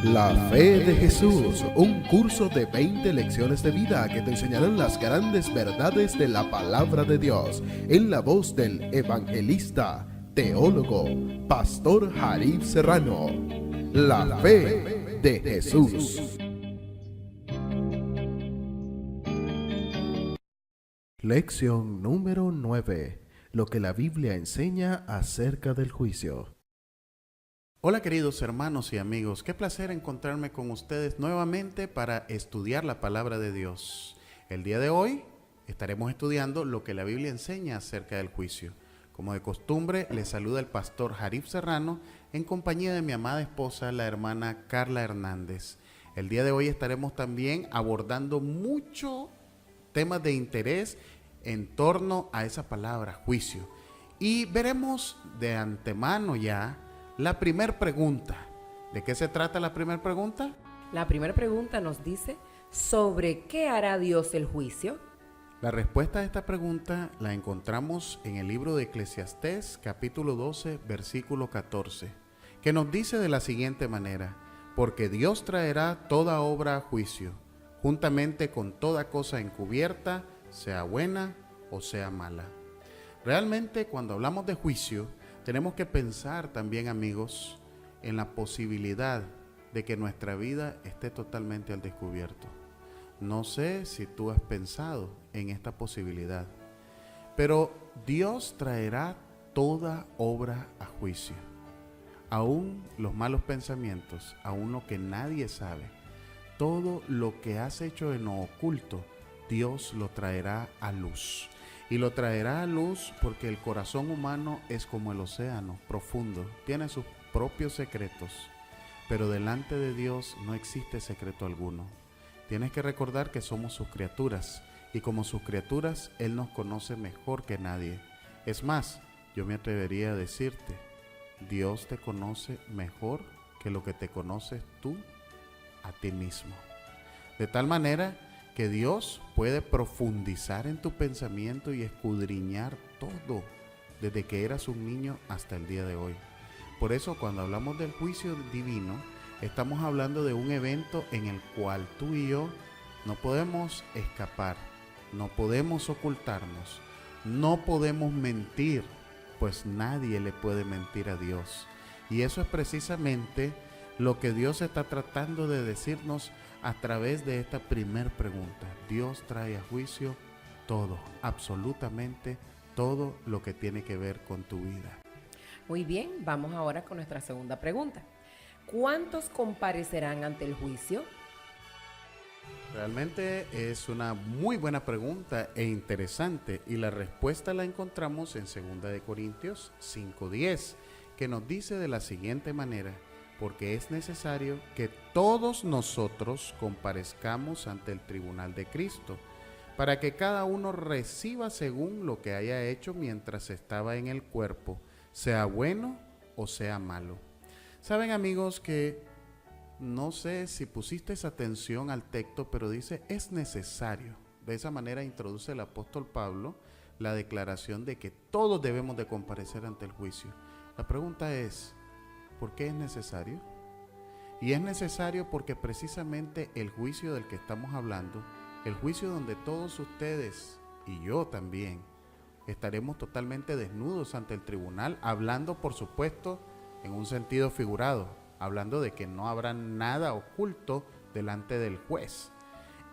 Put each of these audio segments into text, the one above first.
La fe de Jesús, un curso de 20 lecciones de vida que te enseñarán las grandes verdades de la palabra de Dios, en la voz del evangelista, teólogo, Pastor Jarif Serrano. La fe de Jesús. Lección número 9. Lo que la Biblia enseña acerca del juicio. Hola queridos hermanos y amigos, qué placer encontrarme con ustedes nuevamente para estudiar la palabra de Dios. El día de hoy estaremos estudiando lo que la Biblia enseña acerca del juicio. Como de costumbre, les saluda el pastor Jarif Serrano en compañía de mi amada esposa, la hermana Carla Hernández. El día de hoy estaremos también abordando muchos temas de interés en torno a esa palabra, juicio. Y veremos de antemano ya la primera pregunta. ¿De qué se trata la primera pregunta? La primera pregunta nos dice, ¿sobre qué hará Dios el juicio? La respuesta a esta pregunta la encontramos en el libro de Eclesiastés, capítulo 12, versículo 14, que nos dice de la siguiente manera: porque Dios traerá toda obra a juicio, juntamente con toda cosa encubierta, sea buena o sea mala. Realmente, cuando hablamos de juicio, tenemos que pensar también, amigos, en la posibilidad de que nuestra vida esté totalmente al descubierto. No sé si tú has pensado en esta posibilidad, pero Dios traerá toda obra a juicio, aún los malos pensamientos, aún lo que nadie sabe, todo lo que has hecho en lo oculto, Dios lo traerá a luz. Y lo traerá a luz porque el corazón humano es como el océano profundo, tiene sus propios secretos, pero delante de Dios no existe secreto alguno. Tienes que recordar que somos sus criaturas, y como sus criaturas, Él nos conoce mejor que nadie. Es más, yo me atrevería a decirte, Dios te conoce mejor que lo que te conoces tú a ti mismo. De tal manera que Dios puede profundizar en tu pensamiento y escudriñar todo, desde que eras un niño hasta el día de hoy. Por eso, cuando hablamos del juicio divino, estamos hablando de un evento en el cual tú y yo no podemos escapar, no podemos ocultarnos, no podemos mentir, pues nadie le puede mentir a Dios. Y eso es precisamente lo que Dios está tratando de decirnos a través de esta primer pregunta. Dios trae a juicio todo, absolutamente todo lo que tiene que ver con tu vida. Muy bien, vamos ahora con nuestra segunda pregunta. ¿Cuántos comparecerán ante el juicio? Realmente es una muy buena pregunta e interesante, y la respuesta la encontramos en 2 Corintios 5:10, que nos dice de la siguiente manera: porque es necesario que todos nosotros comparezcamos ante el tribunal de Cristo, para que cada uno reciba según lo que haya hecho mientras estaba en el cuerpo, sea bueno o sea malo. Saben, amigos, que no sé si pusiste esa atención al texto, pero dice es necesario. De esa manera introduce el apóstol Pablo la declaración de que todos debemos de comparecer ante el juicio. La pregunta es, ¿por qué es necesario? Y es necesario porque precisamente el juicio del que estamos hablando, el juicio donde todos ustedes y yo también estaremos totalmente desnudos ante el tribunal, hablando, por supuesto, en un sentido figurado, hablando de que no habrá nada oculto delante del juez.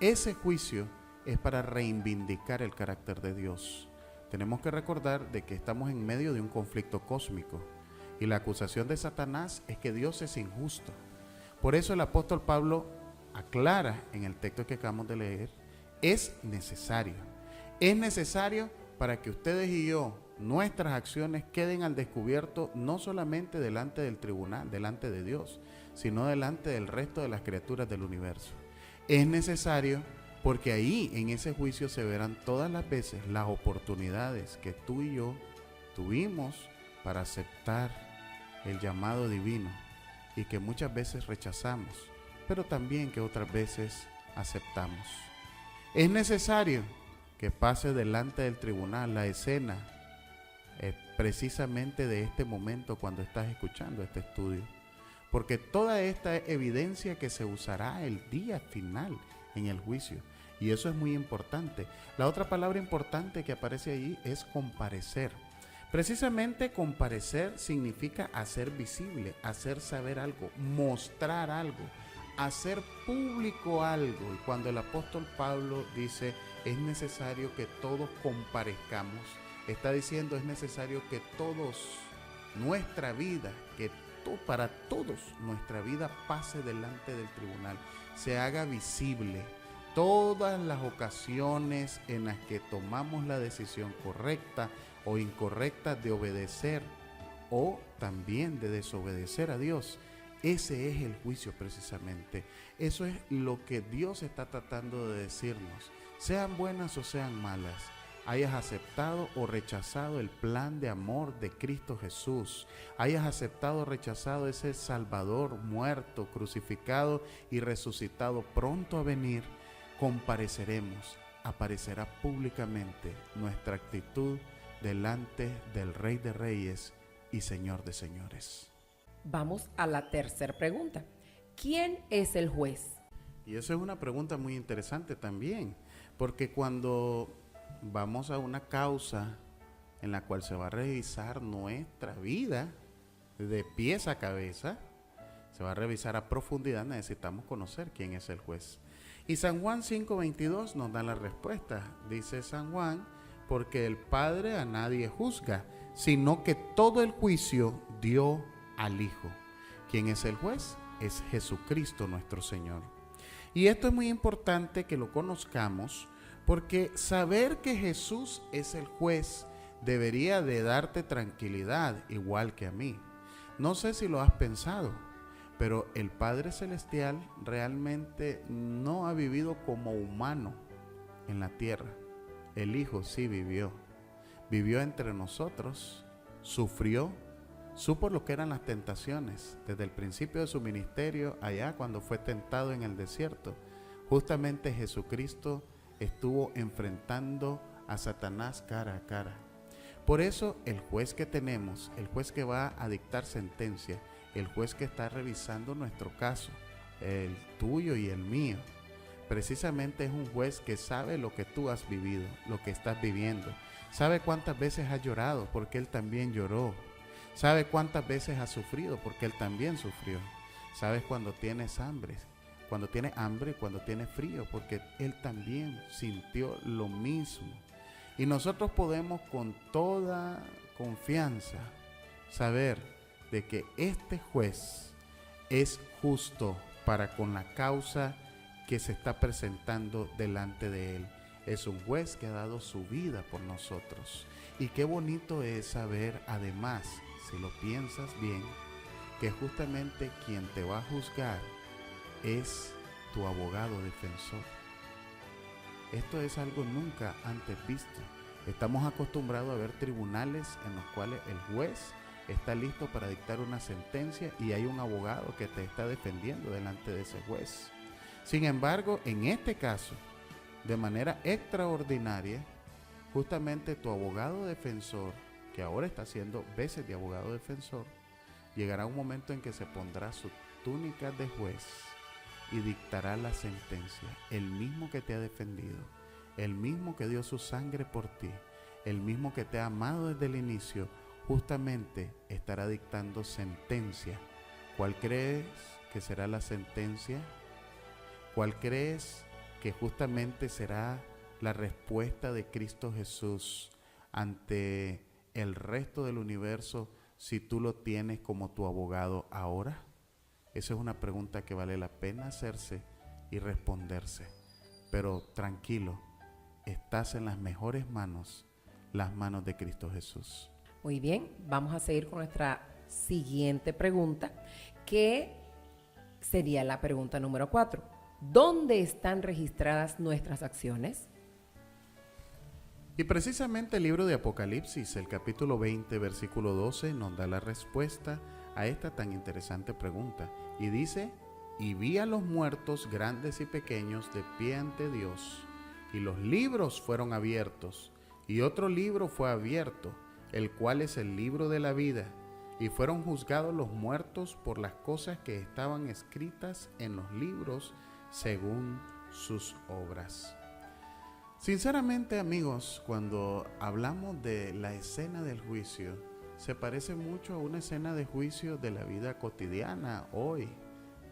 Ese juicio es para reivindicar el carácter de Dios. Tenemos que recordar de que estamos en medio de un conflicto cósmico, y la acusación de Satanás es que Dios es injusto. Por eso el apóstol Pablo aclara en el texto que acabamos de leer, es necesario. Es necesario para que ustedes y yo, nuestras acciones queden al descubierto, no solamente delante del tribunal, delante de Dios, sino delante del resto de las criaturas del universo. Es necesario porque ahí en ese juicio se verán todas las veces las oportunidades que tú y yo tuvimos para aceptar el llamado divino y que muchas veces rechazamos, pero también que otras veces aceptamos. Es necesario que pase delante del tribunal, la escena precisamente de este momento cuando estás escuchando este estudio. Porque toda esta evidencia que se usará el día final en el juicio. Y eso es muy importante. La otra palabra importante que aparece allí es comparecer. Precisamente comparecer significa hacer visible, hacer saber algo, mostrar algo, hacer público algo. Y cuando el apóstol Pablo dice es necesario que todos comparezcamos, está diciendo es necesario que todos, nuestra vida, para todos nuestra vida pase delante del tribunal, se haga visible. Todas las ocasiones en las que tomamos la decisión correcta o incorrecta de obedecer o también de desobedecer a Dios, ese es el juicio precisamente. Eso es lo que Dios está tratando de decirnos, sean buenas o sean malas, hayas aceptado o rechazado el plan de amor de Cristo Jesús, hayas aceptado o rechazado ese Salvador muerto, crucificado y resucitado pronto a venir, compareceremos, aparecerá públicamente nuestra actitud delante del Rey de Reyes y Señor de Señores. Vamos a la tercera pregunta. ¿Quién es el juez? Y eso es una pregunta muy interesante también, porque cuando vamos a una causa en la cual se va a revisar nuestra vida de pies a cabeza, se va a revisar a profundidad, necesitamos conocer quién es el juez. Y San Juan 5:22 nos da la respuesta. Dice San Juan, porque el Padre a nadie juzga, sino que todo el juicio dio al Hijo. ¿Quién es el juez? Es Jesucristo nuestro Señor. Y esto es muy importante que lo conozcamos, porque saber que Jesús es el juez debería de darte tranquilidad, igual que a mí. No sé si lo has pensado, pero el Padre Celestial realmente no ha vivido como humano en la tierra. El Hijo sí vivió. Vivió entre nosotros, sufrió, supo lo que eran las tentaciones. Desde el principio de su ministerio, allá cuando fue tentado en el desierto, justamente Jesucristo estuvo enfrentando a Satanás cara a cara. Por eso el juez que tenemos, el juez que va a dictar sentencia, el juez que está revisando nuestro caso, el tuyo y el mío, precisamente es un juez que sabe lo que tú has vivido, lo que estás viviendo. Sabe cuántas veces has llorado porque Él también lloró. Sabe cuántas veces has sufrido porque Él también sufrió. Sabes cuando tienes hambre, cuando tienes frío, porque Él también sintió lo mismo. Y nosotros podemos con toda confianza saber de que este juez es justo para con la causa que se está presentando delante de Él. Es un juez que ha dado su vida por nosotros. Y qué bonito es saber, además, si lo piensas bien, que justamente quien te va a juzgar es tu abogado defensor. Esto es algo nunca antes visto. Estamos acostumbrados a ver tribunales en los cuales el juez está listo para dictar una sentencia y hay un abogado que te está defendiendo delante de ese juez. Sin embargo, en este caso, de manera extraordinaria, justamente tu abogado defensor, que ahora está haciendo veces de abogado defensor, llegará un momento en que se pondrá su túnica de juez y dictará la sentencia. El mismo que te ha defendido, el mismo que dio su sangre por ti, el mismo que te ha amado desde el inicio, justamente estará dictando sentencia. ¿Cuál crees que será la sentencia? ¿Cuál crees que justamente será la respuesta de Cristo Jesús ante el resto del universo si tú lo tienes como tu abogado ahora? Esa es una pregunta que vale la pena hacerse y responderse. Pero tranquilo, estás en las mejores manos, las manos de Cristo Jesús. Muy bien, vamos a seguir con nuestra siguiente pregunta, que sería la pregunta número 4. ¿Dónde están registradas nuestras acciones? Y precisamente el libro de Apocalipsis, el capítulo 20, versículo 12, nos da la respuesta a esta tan interesante pregunta. Y dice, y vi a los muertos grandes y pequeños de pie ante Dios, y los libros fueron abiertos, y otro libro fue abierto, el cual es el libro de la vida, y fueron juzgados los muertos por las cosas que estaban escritas en los libros según sus obras. Sinceramente, amigos, cuando hablamos de la escena del juicio, se parece mucho a una escena de juicio de la vida cotidiana hoy.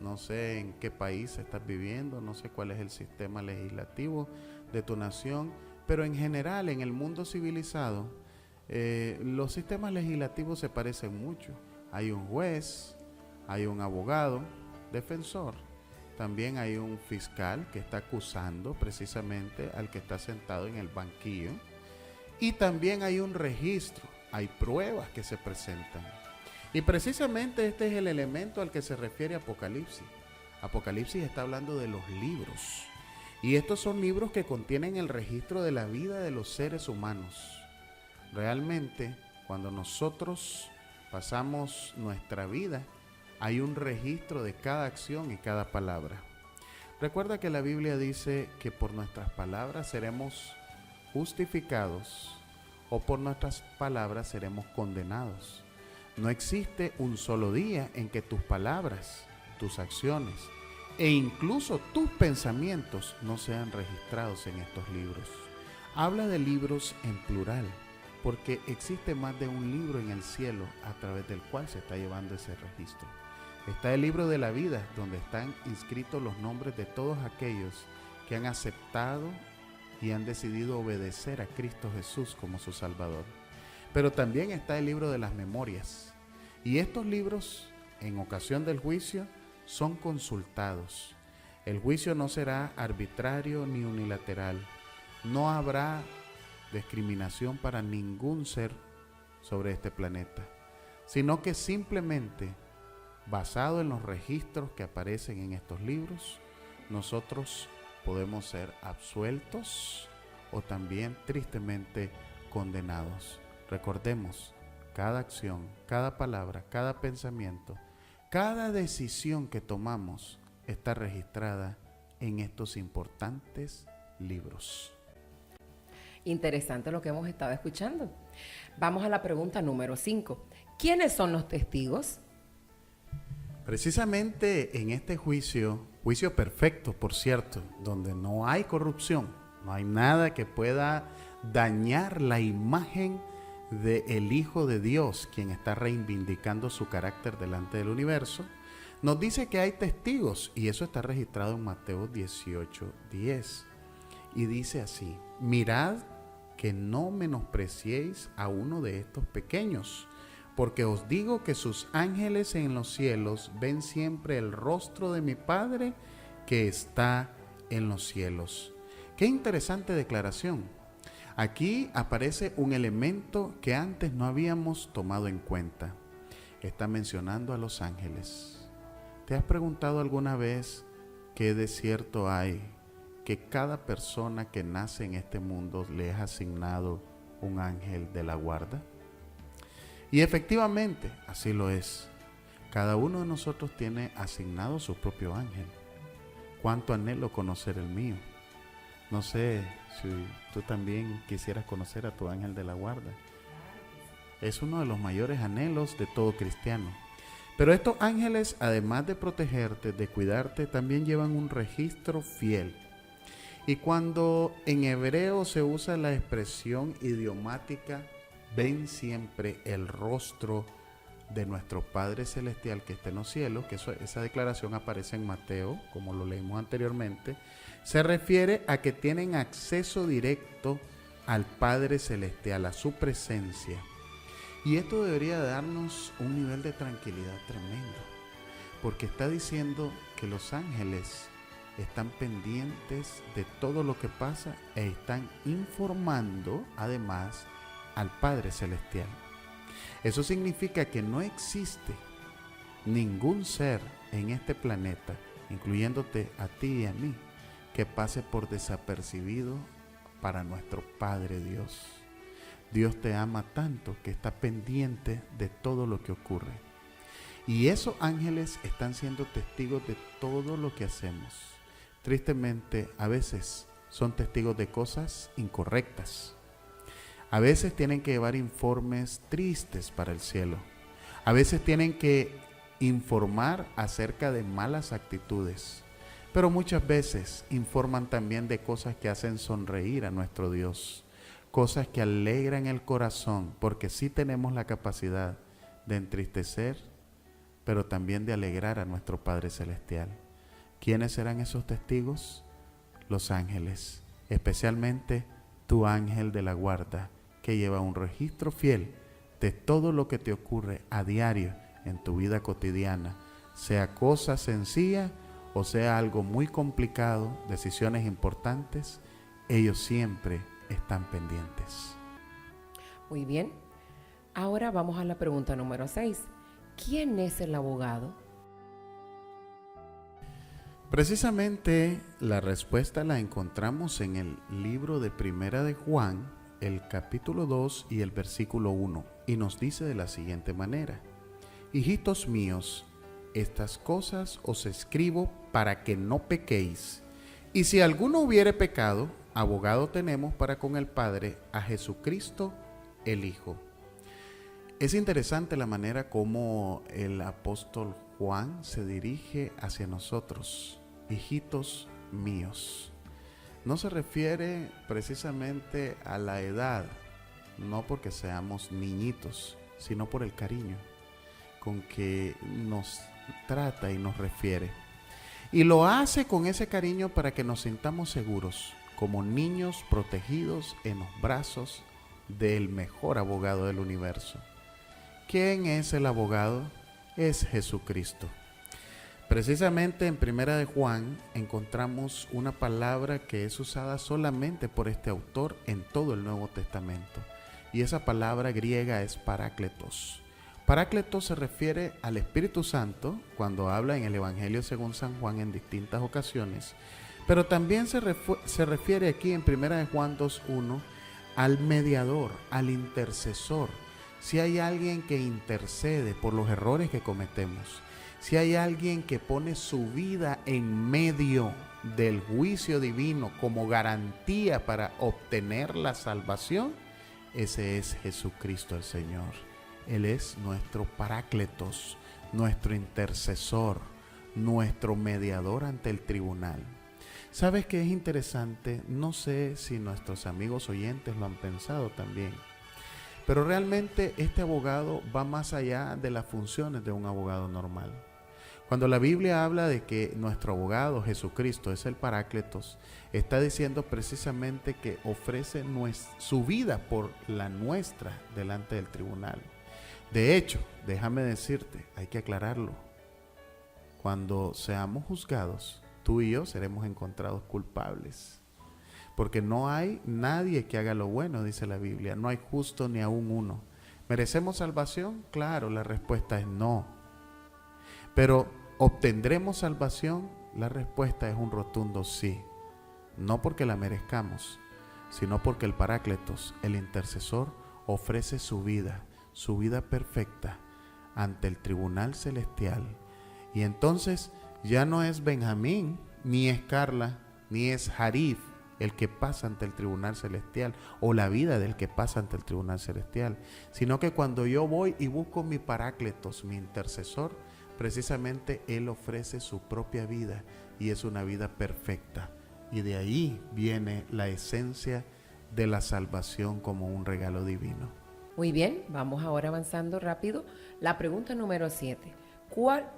No sé en qué país estás viviendo, no sé cuál es el sistema legislativo de tu nación, pero en general en el mundo civilizado, los sistemas legislativos se parecen mucho. Hay un juez, hay un abogado, defensor, también hay un fiscal que está acusando precisamente al que está sentado en el banquillo, y también hay un registro, hay pruebas que se presentan. Y precisamente este es el elemento al que se refiere Apocalipsis. Apocalipsis está hablando de los libros, y estos son libros que contienen el registro de la vida de los seres humanos. Realmente, cuando nosotros pasamos nuestra vida, hay un registro de cada acción y cada palabra. Recuerda que la Biblia dice que por nuestras palabras seremos justificados o por nuestras palabras seremos condenados. No existe un solo día en que tus palabras, tus acciones e incluso tus pensamientos no sean registrados en estos libros. Habla de libros en plural, porque existe más de un libro en el cielo a través del cual se está llevando ese registro. Está el libro de la vida, donde están inscritos los nombres de todos aquellos que han aceptado y han decidido obedecer a Cristo Jesús como su Salvador. Pero también está el libro de las memorias. Y estos libros, en ocasión del juicio, son consultados. El juicio no será arbitrario ni unilateral. No habrá discriminación para ningún ser sobre este planeta, sino que simplemente, basado en los registros que aparecen en estos libros, nosotros podemos ser absueltos o también tristemente condenados. Recordemos, cada acción, cada palabra, cada pensamiento, cada decisión que tomamos está registrada en estos importantes libros. Interesante lo que hemos estado escuchando. Vamos a la pregunta número 5. ¿Quiénes son los testigos? Precisamente en este juicio perfecto, por cierto, donde no hay corrupción, no hay nada que pueda dañar la imagen del Hijo de Dios, quien está reivindicando su carácter delante del universo, nos dice que hay testigos, y eso está registrado en Mateo 18:10. Y dice así: mirad que no menospreciéis a uno de estos pequeños, porque os digo que sus ángeles en los cielos ven siempre el rostro de mi Padre que está en los cielos. Qué interesante declaración. Aquí aparece un elemento que antes no habíamos tomado en cuenta. Está mencionando a los ángeles. ¿Te has preguntado alguna vez qué de cierto hay que cada persona que nace en este mundo le es asignado un ángel de la guarda? Y efectivamente, así lo es. Cada uno de nosotros tiene asignado su propio ángel. Cuánto anhelo conocer el mío. No sé si tú también quisieras conocer a tu ángel de la guarda. Es uno de los mayores anhelos de todo cristiano. Pero estos ángeles, además de protegerte, de cuidarte, también llevan un registro fiel. Y cuando en hebreo se usa la expresión idiomática, ven siempre el rostro de nuestro Padre Celestial que está en los cielos, que esa declaración aparece en Mateo, como lo leímos anteriormente, se refiere a que tienen acceso directo al Padre Celestial, a su presencia. Y esto debería darnos un nivel de tranquilidad tremendo, porque está diciendo que los ángeles están pendientes de todo lo que pasa e están informando además al Padre Celestial. Eso significa que no existe ningún ser en este planeta, incluyéndote a ti y a mí, que pase por desapercibido para nuestro Padre Dios. Dios te ama tanto que está pendiente de todo lo que ocurre. Y esos ángeles están siendo testigos de todo lo que hacemos. Tristemente, a veces son testigos de cosas incorrectas. A veces tienen que llevar informes tristes para el cielo. A veces tienen que informar acerca de malas actitudes. Pero muchas veces informan también de cosas que hacen sonreír a nuestro Dios. Cosas que alegran el corazón, porque sí tenemos la capacidad de entristecer, pero también de alegrar a nuestro Padre Celestial. ¿Quiénes serán esos testigos? Los ángeles, especialmente tu ángel de la guarda, que lleva un registro fiel de todo lo que te ocurre a diario en tu vida cotidiana, sea cosa sencilla o sea algo muy complicado, decisiones importantes, ellos siempre están pendientes. Muy bien. Ahora vamos a la pregunta número 6. ¿Quién es el abogado? Precisamente la respuesta la encontramos en el libro de Primera de Juan, el capítulo 2 y el versículo 1, y nos dice de la siguiente manera: hijitos míos, estas cosas os escribo para que no pequéis. Y si alguno hubiere pecado, abogado tenemos para con el Padre, a Jesucristo el Hijo. Es interesante la manera como el apóstol Juan se dirige hacia nosotros, hijitos míos. No se refiere precisamente a la edad, no porque seamos niñitos, sino por el cariño con que nos trata y nos refiere. Y lo hace con ese cariño para que nos sintamos seguros, como niños protegidos en los brazos del mejor abogado del universo. ¿Quién es el abogado? Es Jesucristo. Precisamente en Primera de Juan encontramos una palabra que es usada solamente por este autor en todo el Nuevo Testamento. Y esa palabra griega es parácletos. Parácletos se refiere al Espíritu Santo cuando habla en el Evangelio según San Juan en distintas ocasiones. Pero también se refiere aquí en Primera de Juan 2:1 al mediador, al intercesor. Si hay alguien que intercede por los errores que cometemos, si hay alguien que pone su vida en medio del juicio divino como garantía para obtener la salvación, ese es Jesucristo el Señor. Él es nuestro parácletos, nuestro intercesor, nuestro mediador ante el tribunal. ¿Sabes qué es interesante? No sé si nuestros amigos oyentes lo han pensado también, pero realmente este abogado va más allá de las funciones de un abogado normal. Cuando la Biblia habla de que nuestro abogado Jesucristo es el parácletos, está diciendo precisamente que ofrece su vida por la nuestra delante del tribunal. De hecho, déjame decirte, hay que aclararlo. Cuando seamos juzgados, tú y yo seremos encontrados culpables. Porque no hay nadie que haga lo bueno, dice la Biblia. No hay justo ni aún uno. ¿Merecemos salvación? Claro, la respuesta es no. Pero ¿obtendremos salvación? La respuesta es un rotundo sí. No porque la merezcamos, sino porque el Parácletos, el intercesor, ofrece su vida perfecta ante el tribunal celestial. Y entonces ya no es Benjamín, ni es Carla, ni es Jarif el que pasa ante el tribunal celestial, o la vida del que pasa ante el tribunal celestial, sino que cuando yo voy y busco mi Parácletos, mi intercesor, precisamente Él ofrece su propia vida, y es una vida perfecta. Y de ahí viene la esencia de la salvación como un regalo divino. Muy bien, vamos ahora avanzando rápido. La pregunta número 7.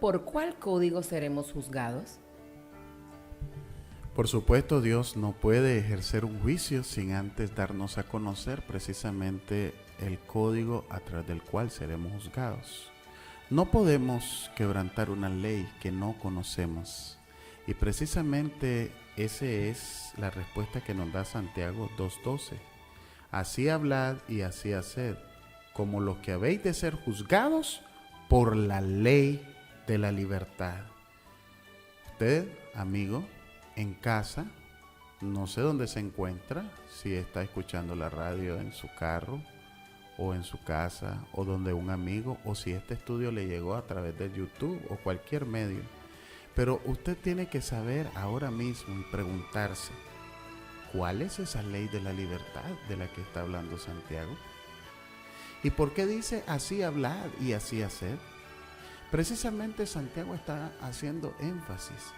¿Por cuál código seremos juzgados? Por supuesto, Dios no puede ejercer un juicio sin antes darnos a conocer precisamente el código a través del cual seremos juzgados. No podemos quebrantar una ley que no conocemos. Y precisamente esa es la respuesta que nos da Santiago 2:12. Así hablad y así haced, como los que habéis de ser juzgados por la ley de la libertad. Usted, amigo, en casa, no sé dónde se encuentra, si está escuchando la radio en su carro o en su casa o donde un amigo, o si este estudio le llegó a través de YouTube o cualquier medio. Pero usted tiene que saber ahora mismo y preguntarse, ¿cuál es esa ley de la libertad de la que está hablando Santiago? ¿Y por qué dice así hablad y así hacer? Precisamente Santiago está haciendo énfasis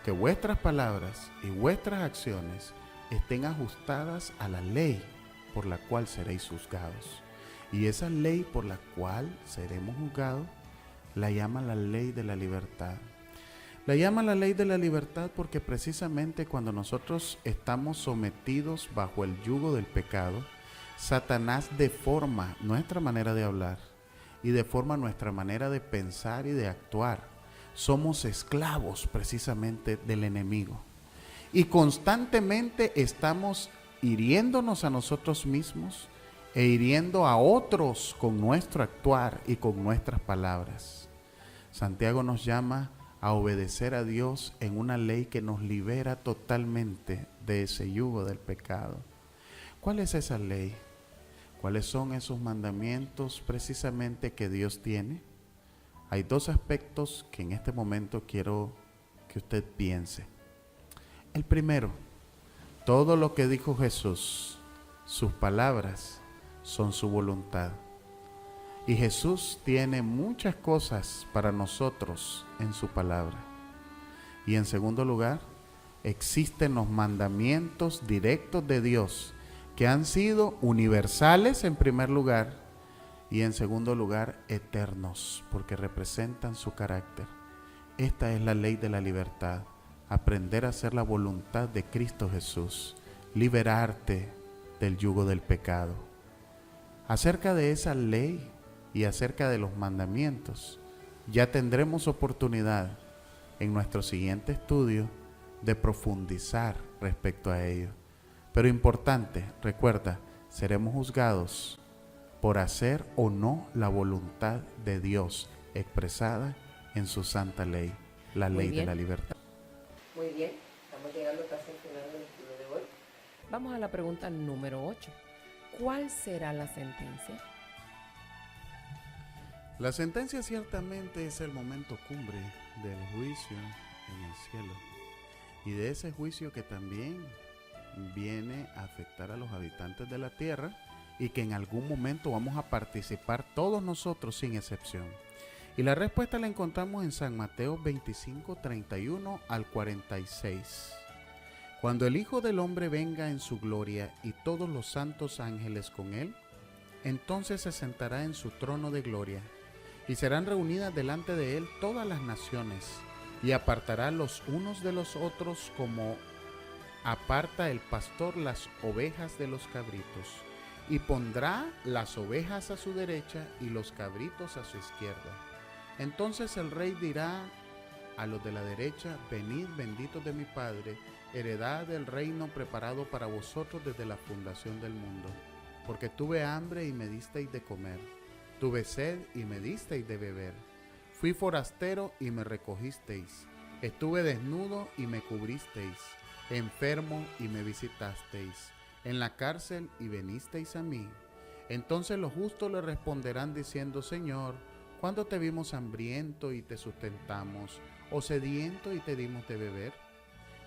que vuestras palabras y vuestras acciones estén ajustadas a la ley por la cual seréis juzgados. Y esa ley por la cual seremos juzgados la llama la ley de la libertad. La llama la ley de la libertad porque precisamente cuando nosotros estamos sometidos bajo el yugo del pecado, Satanás deforma nuestra manera de hablar y deforma nuestra manera de pensar y de actuar. Somos esclavos precisamente del enemigo. Y constantemente estamos hiriéndonos a nosotros mismos e hiriendo a otros con nuestro actuar y con nuestras palabras. Santiago nos llama a obedecer a Dios en una ley que nos libera totalmente de ese yugo del pecado. ¿Cuál es esa ley? ¿Cuáles son esos mandamientos precisamente que Dios tiene? Hay dos aspectos que en este momento quiero que usted piense. El primero, todo lo que dijo Jesús, sus palabras son su voluntad. Y Jesús tiene muchas cosas para nosotros en su palabra. Y en segundo lugar, existen los mandamientos directos de Dios que han sido universales en primer lugar y en segundo lugar eternos porque representan su carácter. Esta es la ley de la libertad, aprender a hacer la voluntad de Cristo Jesús, liberarte del yugo del pecado. Acerca de esa ley y acerca de los mandamientos, ya tendremos oportunidad en nuestro siguiente estudio de profundizar respecto a ello. Pero importante, recuerda, seremos juzgados por hacer o no la voluntad de Dios expresada en su santa ley, la ley de la libertad. Muy bien, estamos llegando casi al final del estudio de hoy. Vamos a la pregunta número 8. ¿Cuál será la sentencia? La sentencia ciertamente es el momento cumbre del juicio en el cielo y de ese juicio que también viene a afectar a los habitantes de la tierra y que en algún momento vamos a participar todos nosotros sin excepción. Y la respuesta la encontramos en San Mateo 25, 31 al 46. Cuando el Hijo del Hombre venga en su gloria y todos los santos ángeles con él, entonces se sentará en su trono de gloria y serán reunidas delante de él todas las naciones y apartará los unos de los otros como aparta el pastor las ovejas de los cabritos, y pondrá las ovejas a su derecha y los cabritos a su izquierda. Entonces el rey dirá a los de la derecha: venid, benditos de mi Padre, heredad del reino preparado para vosotros desde la fundación del mundo. Porque tuve hambre y me disteis de comer, tuve sed y me disteis de beber, fui forastero y me recogisteis, estuve desnudo y me cubristeis, enfermo y me visitasteis, en la cárcel y venisteis a mí. Entonces los justos le responderán diciendo: Señor, ¿cuándo te vimos hambriento y te sustentamos, o sediento y te dimos de beber?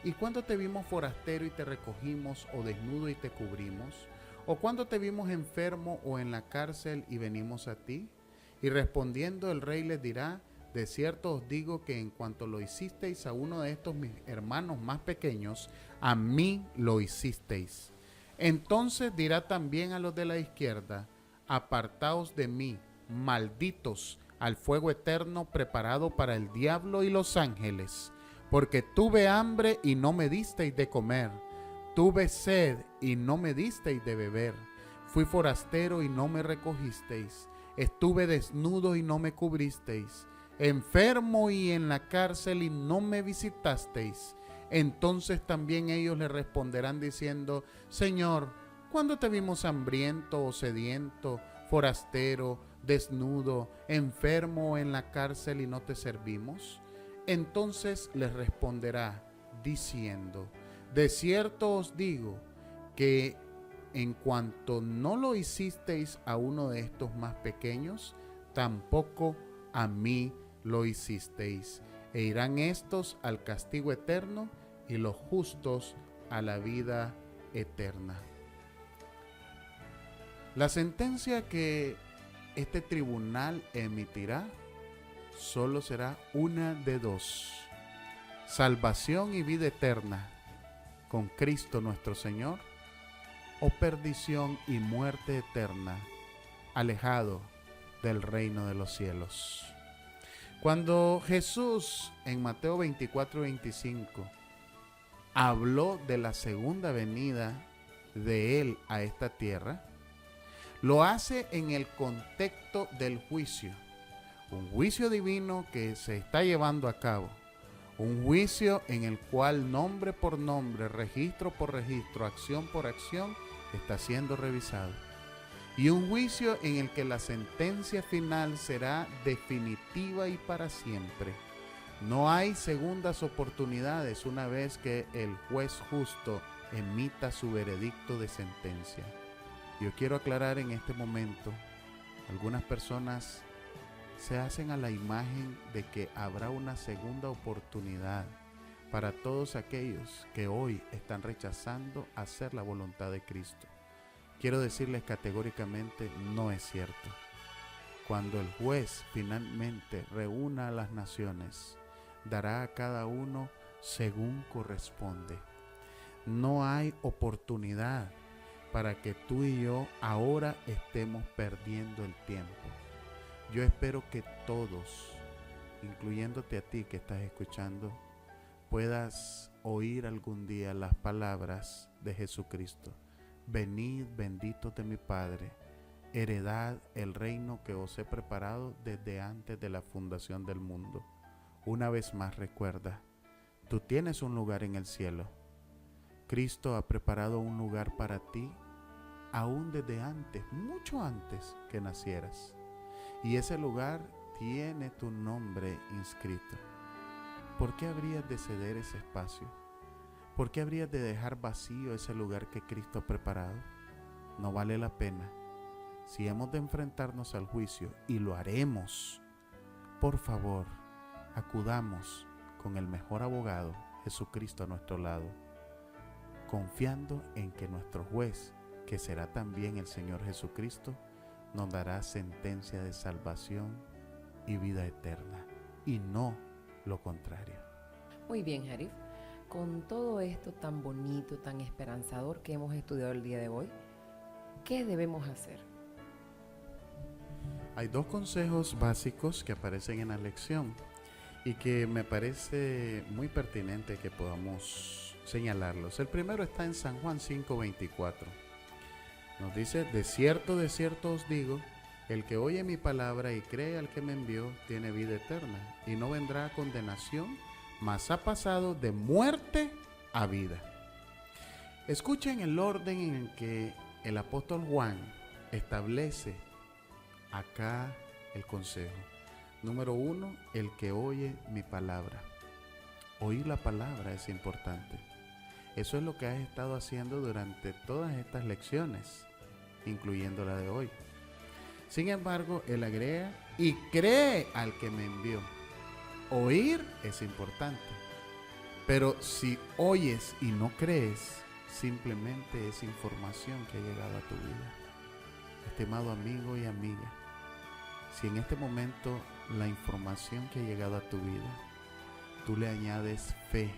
¿Y cuándo te vimos forastero y te recogimos, o desnudo y te cubrimos? ¿O cuándo te vimos enfermo o en la cárcel y venimos a ti? Y respondiendo el rey les dirá: de cierto os digo que en cuanto lo hicisteis a uno de estos mis hermanos más pequeños, a mí lo hicisteis. Entonces dirá también a los de la izquierda: apartaos de mí, malditos, al fuego eterno preparado para el diablo y los ángeles, porque tuve hambre y no me disteis de comer, tuve sed y no me disteis de beber, fui forastero y no me recogisteis, estuve desnudo y no me cubristeis, enfermo y en la cárcel y no me visitasteis. Entonces también ellos le responderán diciendo: Señor, ¿cuándo te vimos hambriento o sediento, forastero, desnudo, enfermo o en la cárcel y no te servimos? Entonces les responderá diciendo: de cierto os digo que en cuanto no lo hicisteis a uno de estos más pequeños, tampoco a mí lo hicisteis. E irán estos al castigo eterno y los justos a la vida eterna. La sentencia que este tribunal emitirá solo será una de dos: salvación y vida eterna con Cristo nuestro Señor, o perdición y muerte eterna alejado del reino de los cielos. Cuando Jesús en Mateo 24:25 habló de la segunda venida de Él a esta tierra, lo hace en el contexto del juicio, un juicio divino que se está llevando a cabo, un juicio en el cual nombre por nombre, registro por registro, acción por acción está siendo revisado, y un juicio en el que la sentencia final será definitiva y para siempre. No hay segundas oportunidades una vez que el juez justo emita su veredicto de sentencia. Yo quiero aclarar en este momento, algunas personas se hacen a la imagen de que habrá una segunda oportunidad para todos aquellos que hoy están rechazando hacer la voluntad de Cristo. Quiero decirles categóricamente, no es cierto. Cuando el juez finalmente reúna a las naciones, dará a cada uno según corresponde. No hay oportunidad para que tú y yo ahora estemos perdiendo el tiempo. Yo espero que todos, incluyéndote a ti que estás escuchando, puedas oír algún día las palabras de Jesucristo. Venid, benditos de mi Padre, heredad el reino que os he preparado desde antes de la fundación del mundo. Una vez más recuerda, tú tienes un lugar en el cielo. Cristo ha preparado un lugar para ti, aún desde antes, mucho antes que nacieras. Y ese lugar tiene tu nombre inscrito. ¿Por qué habrías de ceder ese espacio? ¿Por qué habrías de dejar vacío ese lugar que Cristo ha preparado? No vale la pena. Si hemos de enfrentarnos al juicio, y lo haremos, por favor, acudamos con el mejor abogado, Jesucristo, a nuestro lado, confiando en que nuestro juez, que será también el Señor Jesucristo, nos dará sentencia de salvación y vida eterna, y no lo contrario. Muy bien, Jarif. Con todo esto tan bonito, tan esperanzador que hemos estudiado el día de hoy, ¿qué debemos hacer? Hay dos consejos básicos que aparecen en la lección y que me parece muy pertinente que podamos señalarlos. El primero está en San Juan 5:24. Nos dice: de cierto os digo, el que oye mi palabra y cree al que me envió, tiene vida eterna, y no vendrá a condenación, mas ha pasado de muerte a vida. Escuchen el orden en el que el apóstol Juan establece acá el consejo. Número 1, el que oye mi palabra. Oír la palabra es importante. Eso es lo que has estado haciendo durante todas estas lecciones, incluyendo la de hoy. Sin embargo, él agrega: y cree al que me envió. Oír es importante, pero si oyes y no crees, simplemente es información que ha llegado a tu vida. Estimado amigo y amiga, si en este momento la información que ha llegado a tu vida, tú le añades fe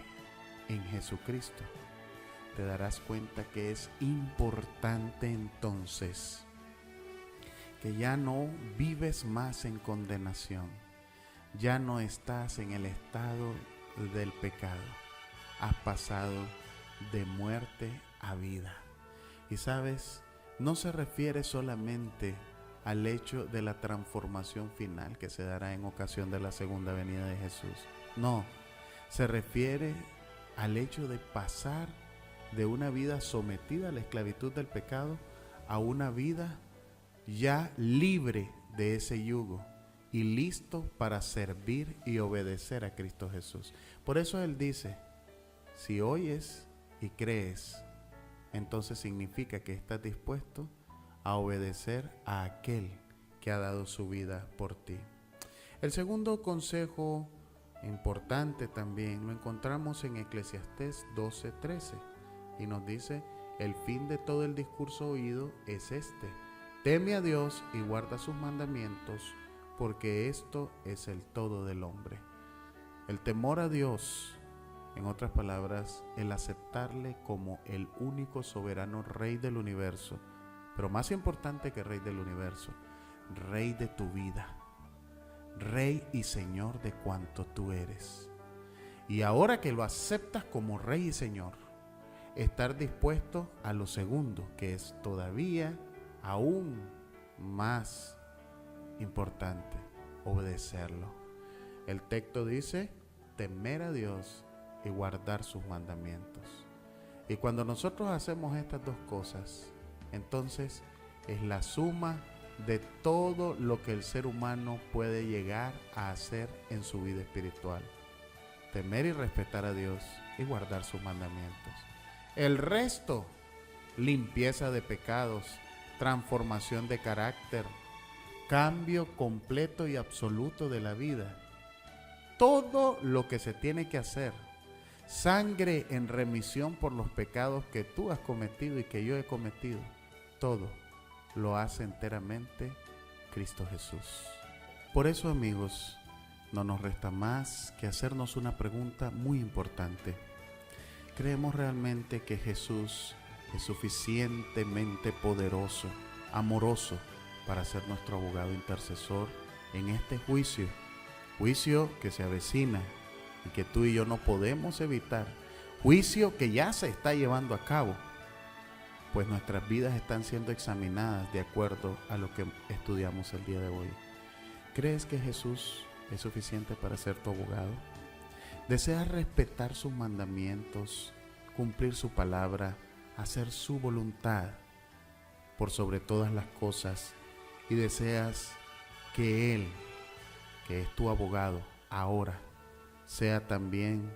en Jesucristo, te darás cuenta que es importante entonces que ya no vives más en condenación, ya no estás en el estado del pecado, has pasado de muerte a vida. Y sabes, no se refiere solamente al hecho de la transformación final que se dará en ocasión de la segunda venida de Jesús. No, se refiere al hecho de pasar de una vida sometida a la esclavitud del pecado a una vida ya libre de ese yugo y listo para servir y obedecer a Cristo Jesús. Por eso Él dice: si oyes y crees, entonces significa que estás dispuesto a obedecer a aquel que ha dado su vida por ti. El segundo consejo importante también lo encontramos en Eclesiastés 12:13 y nos dice: El fin de todo el discurso oído es este: teme a Dios y guarda sus mandamientos, porque esto es el todo del hombre. El temor a Dios, en otras palabras, el aceptarle como el único soberano Rey del universo, pero más importante que Rey del universo, Rey de tu vida, Rey y Señor de cuanto tú eres. Y ahora que lo aceptas como Rey y Señor, estar dispuesto a lo segundo, que es todavía aún más importante: obedecerlo. El texto dice: temer a Dios y guardar sus mandamientos. Y cuando nosotros hacemos estas dos cosas, entonces es la suma de todo lo que el ser humano puede llegar a hacer en su vida espiritual: temer y respetar a Dios y guardar sus mandamientos. El resto, limpieza de pecados, transformación de carácter, cambio completo y absoluto de la vida, todo lo que se tiene que hacer, sangre en remisión por los pecados que tú has cometido y que yo he cometido, todo lo hace enteramente Cristo Jesús. Por eso, amigos, no nos resta más que hacernos una pregunta muy importante. ¿Creemos realmente que Jesús es suficientemente poderoso, amoroso, para ser nuestro abogado intercesor en este juicio que se avecina y que tú y yo no podemos evitar, juicio que ya se está llevando a cabo, pues nuestras vidas están siendo examinadas de acuerdo a lo que estudiamos el día de hoy? ¿Crees que Jesús es suficiente para ser tu abogado? ¿Deseas respetar sus mandamientos, cumplir su palabra, hacer su voluntad por sobre todas las cosas? Y deseas que Él, que es tu abogado ahora, sea también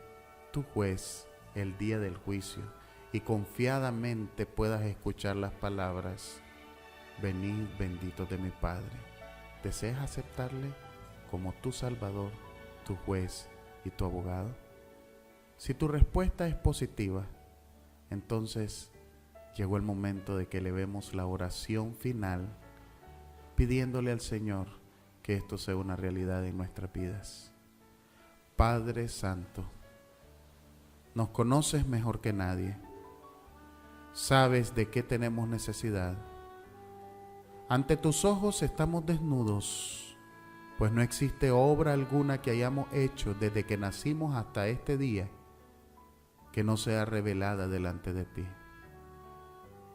tu juez el día del juicio, y confiadamente puedas escuchar las palabras: venid benditos de mi Padre. ¿Deseas aceptarle como tu Salvador, tu juez y tu abogado? Si tu respuesta es positiva, entonces llegó el momento de que elevemos la oración final, pidiéndole al Señor que esto sea una realidad en nuestras vidas. Padre Santo, nos conoces mejor que nadie. Sabes de qué tenemos necesidad. Ante tus ojos estamos desnudos, pues no existe obra alguna que hayamos hecho desde que nacimos hasta este día que no sea revelada delante de ti.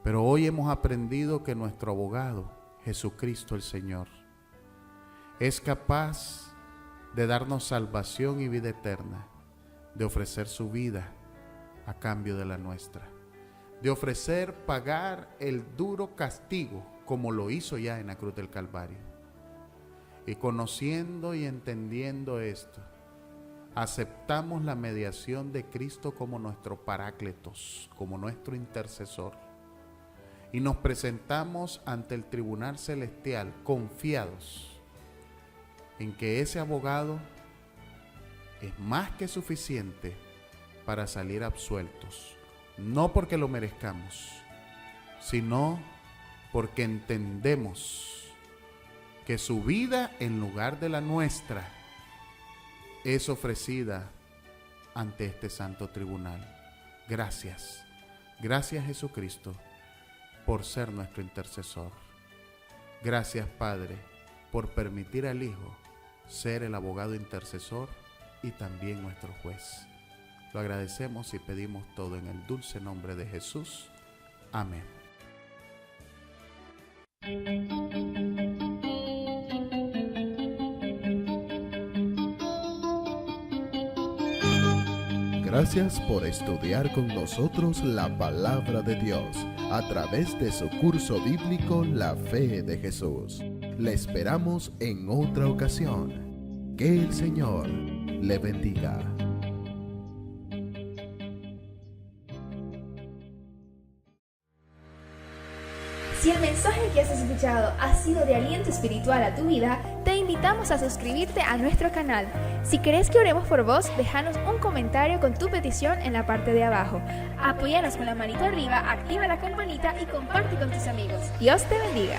Pero hoy hemos aprendido que nuestro abogado, Jesucristo el Señor, es capaz de darnos salvación y vida eterna, de ofrecer su vida a cambio de la nuestra, de ofrecer pagar el duro castigo como lo hizo ya en la cruz del Calvario. Y conociendo y entendiendo esto, aceptamos la mediación de Cristo como nuestro Parácletos, como nuestro intercesor, y nos presentamos ante el tribunal celestial confiados en que ese abogado es más que suficiente para salir absueltos, no porque lo merezcamos, sino porque entendemos que su vida en lugar de la nuestra es ofrecida ante este santo tribunal. Gracias, gracias Jesucristo por ser nuestro intercesor. Gracias Padre por permitir al Hijo ser el abogado intercesor y también nuestro juez. Lo agradecemos y pedimos todo en el dulce nombre de Jesús. Amén. Gracias por estudiar con nosotros la palabra de Dios a través de su curso bíblico La Fe de Jesús. Le esperamos en otra ocasión. Que el Señor le bendiga. Si el mensaje que has escuchado ha sido de aliento espiritual a tu vida, te invitamos a suscribirte a nuestro canal. Si querés que oremos por vos, déjanos un comentario con tu petición en la parte de abajo. Apóyanos con la manito arriba, activa la campanita y comparte con tus amigos. Dios te bendiga.